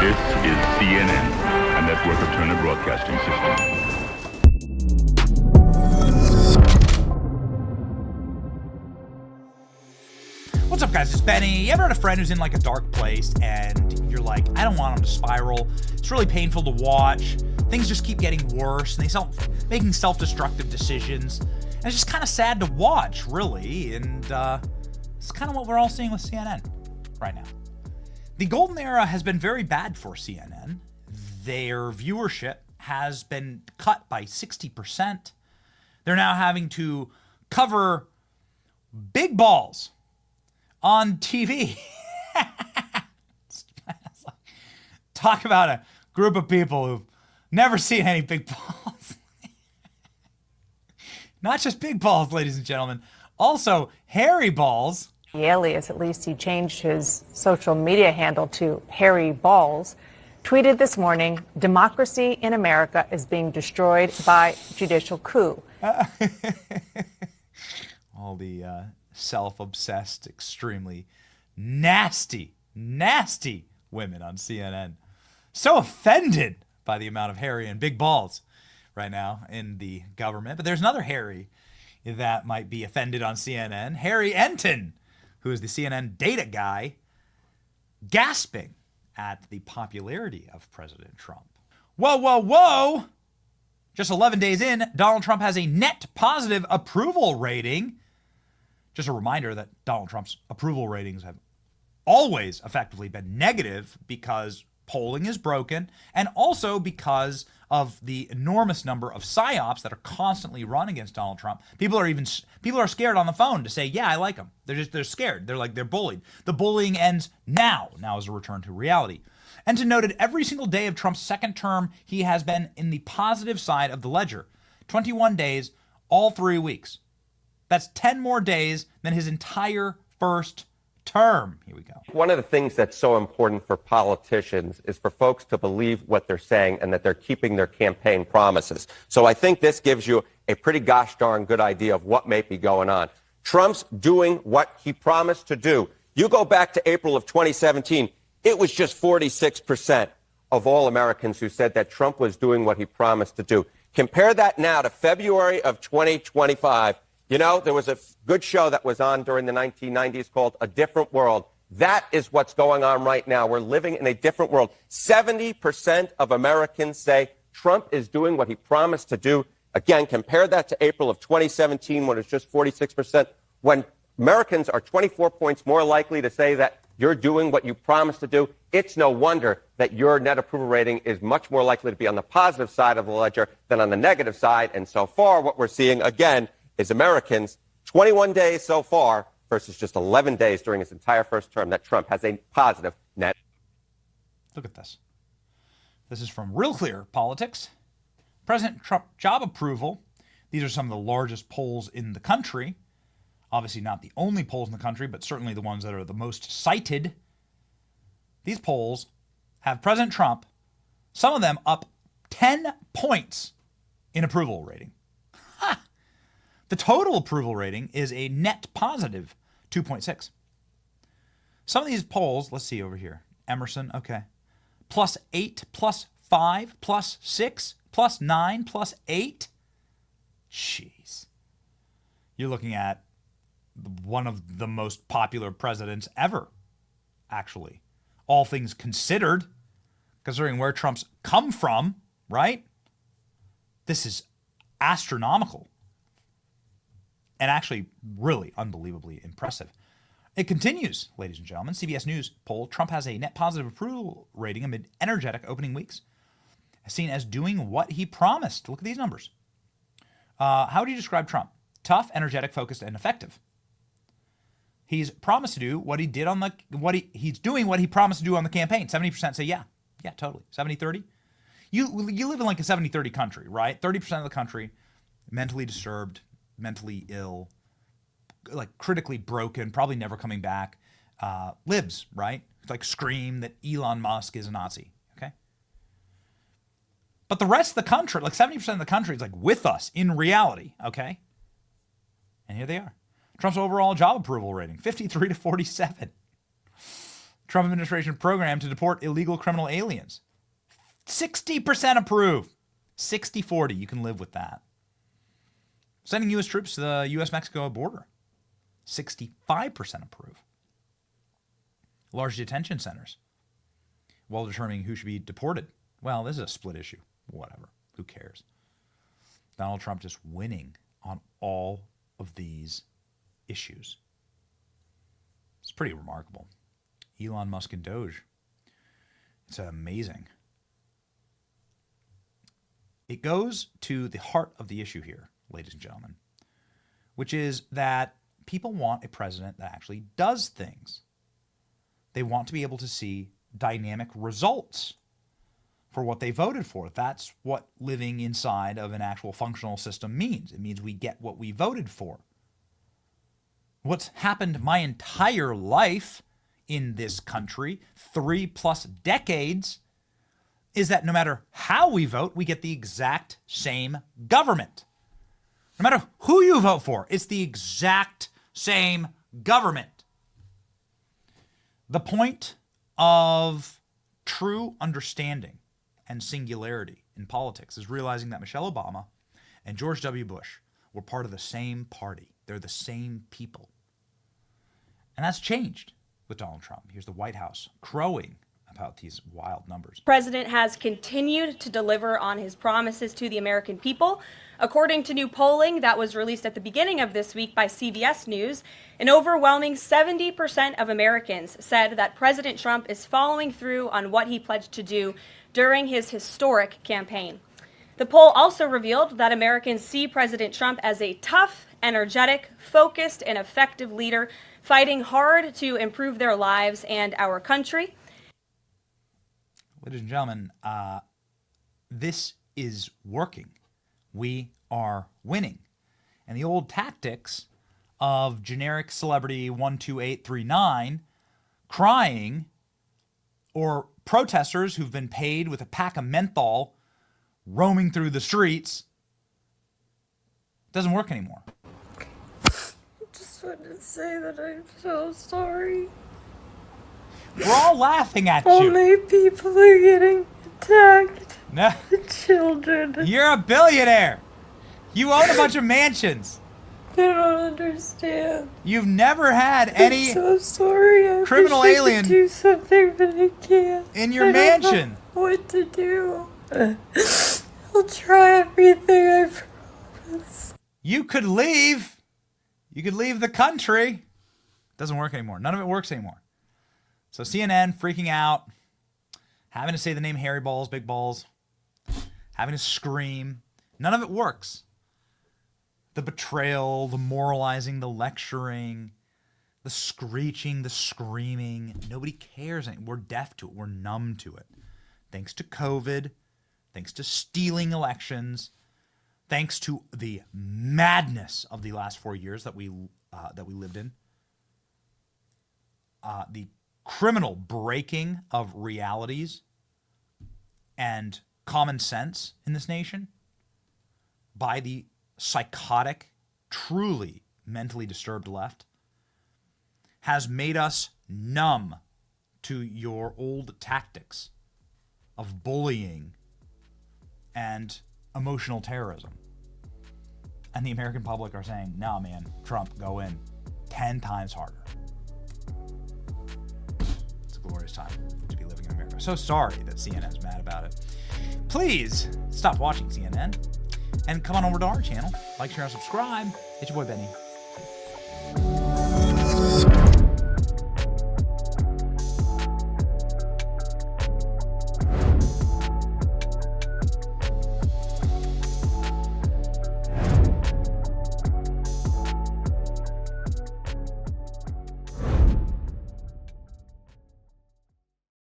This is CNN, a network of Turner Broadcasting System. What's up, guys? It's Benny. You ever had a friend who's in like a dark place and you're like, I don't want them to spiral. It's really painful to watch. Things just keep getting worse and they making self-destructive decisions. And it's just kind of sad to watch, really. And it's kind of what we're all seeing with CNN right now. The golden era has been very bad for CNN. Their viewership has been cut by 60%. They're now having to cover big balls on TV. Talk about a group of people who've never seen any big balls. Not just big balls, ladies and gentlemen. Also, hairy balls. The alias, at least he changed his social media handle to Harry Balls, tweeted this morning, democracy in America is being destroyed by judicial coup. All the self-obsessed, extremely nasty women on CNN. So offended by the amount of hairy and big balls right now in the government. But there's another Harry that might be offended on CNN. Harry Enton, who is the CNN data guy, gasping at the popularity of President Trump. Whoa. Just 11 days in, Donald Trump has a net positive approval rating. Just a reminder that Donald Trump's approval ratings have always effectively been negative because polling is broken and also because of the enormous number of psyops that are constantly run against Donald Trump. People are scared on the phone to say, yeah, I like him. They're scared. They're bullied. The bullying ends now. Now is a return to reality. And to note, at every single day of Trump's second term, he has been in the positive side of the ledger. 21 days, all 3 weeks. That's 10 more days than his entire first term. Here we go. One of the things that's so important for politicians is for folks to believe what they're saying and that they're keeping their campaign promises. So I think this gives you a pretty gosh darn good idea of what may be going on. Trump's doing what he promised to do. You go back to April of 2017, it was just 46% of all Americans who said that Trump was doing what he promised to do. Compare that now to February of 2025. You know, there was a good show that was on during the 1990s called A Different World. That is what's going on right now. We're living in a different world. 70% of Americans say Trump is doing what he promised to do. Again, compare that to April of 2017 when it's just 46%. When Americans are 24 points more likely to say that you're doing what you promised to do, it's no wonder that your net approval rating is much more likely to be on the positive side of the ledger than on the negative side. And so far, what we're seeing, again, is Americans, 21 days so far versus just 11 days during his entire first term, that Trump has a positive net. Look at this. This is from Real Clear Politics. President Trump job approval. These are some of the largest polls in the country. Obviously not the only polls in the country, but certainly the ones that are the most cited. These polls have President Trump, some of them up 10 points in approval rating. The total approval rating is a net positive 2.6. Some of these polls, let's see over here. Emerson, okay. +8, +5, +6, +9, +8. Jeez. You're looking at one of the most popular presidents ever, actually. All things considered, considering where Trump's come from, right? This is astronomical. And actually really unbelievably impressive. It continues, ladies and gentlemen. CBS News poll, Trump has a net positive approval rating amid energetic opening weeks, seen as doing what he promised. Look at these numbers. How do you describe Trump? Tough, energetic, focused, and effective. He's promised to do what he did on he's doing what he promised to do on the campaign. 70% say yeah, totally. 70-30. You live in like a 70-30 country, right? 30% of the country mentally disturbed, mentally ill, like critically broken, probably never coming back, libs, right? Like scream that Elon Musk is a Nazi, okay? But the rest of the country, like 70% of the country is like with us in reality, okay? And here they are. Trump's overall job approval rating, 53-47. Trump administration program to deport illegal criminal aliens. 60% approve. 60-40. You can live with that. Sending U.S. troops to the U.S.-Mexico border. 65% approve. Large detention centers. While determining who should be deported. Well, this is a split issue. Whatever. Who cares? Donald Trump just winning on all of these issues. It's pretty remarkable. Elon Musk and Doge. It's amazing. It goes to the heart of the issue here, ladies and gentlemen, which is that people want a president that actually does things. They want to be able to see dynamic results for what they voted for. That's what living inside of an actual functional system means. It means we get what we voted for. What's happened my entire life in this country, 3+ decades, is that no matter how we vote, we get the exact same government. No matter who you vote for, it's the exact same government. The point of true understanding and singularity in politics is realizing that Michelle Obama and George W. Bush were part of the same party. They're the same people. And that's changed with Donald Trump. Here's the White House crowing about these wild numbers. The president has continued to deliver on his promises to the American people. According to new polling that was released at the beginning of this week by CBS News, an overwhelming 70% of Americans said that President Trump is following through on what he pledged to do during his historic campaign. The poll also revealed that Americans see President Trump as a tough, energetic, focused, and effective leader fighting hard to improve their lives and our country. Ladies and gentlemen, this is working. We are winning. And the old tactics of generic celebrity 12839 crying, or protesters who've been paid with a pack of menthol roaming through the streets, doesn't work anymore. I just wanted to say that I'm so sorry. We're all laughing at All you. my people are getting attacked. No, The children. you're a billionaire. You own a bunch of mansions. They don't understand. You've never had any I'm so sorry. I criminal wish I alien could do something, but I can't. in your I don't know mansion. what to do? I'll try everything, I promise. You could leave. You could leave the country. Doesn't work anymore. None of it works anymore. So CNN freaking out, having to say the name Harry Balls, Big Balls, having to scream. None of it works. The betrayal, the moralizing, the lecturing, the screeching, the screaming. Nobody cares. We're deaf to it. We're numb to it. Thanks to COVID, thanks to stealing elections, thanks to the madness of the last 4 years that we lived in, the criminal breaking of realities and common sense in this nation by the psychotic, truly mentally disturbed left, has made us numb to your old tactics of bullying and emotional terrorism. And the American public are saying, no, man, Trump, go in 10 times harder. It's a glorious time to be living in America. So sorry that CNN's mad about it. Please stop watching CNN and come on over to our channel. Like, share, and subscribe. It's your boy, Benny.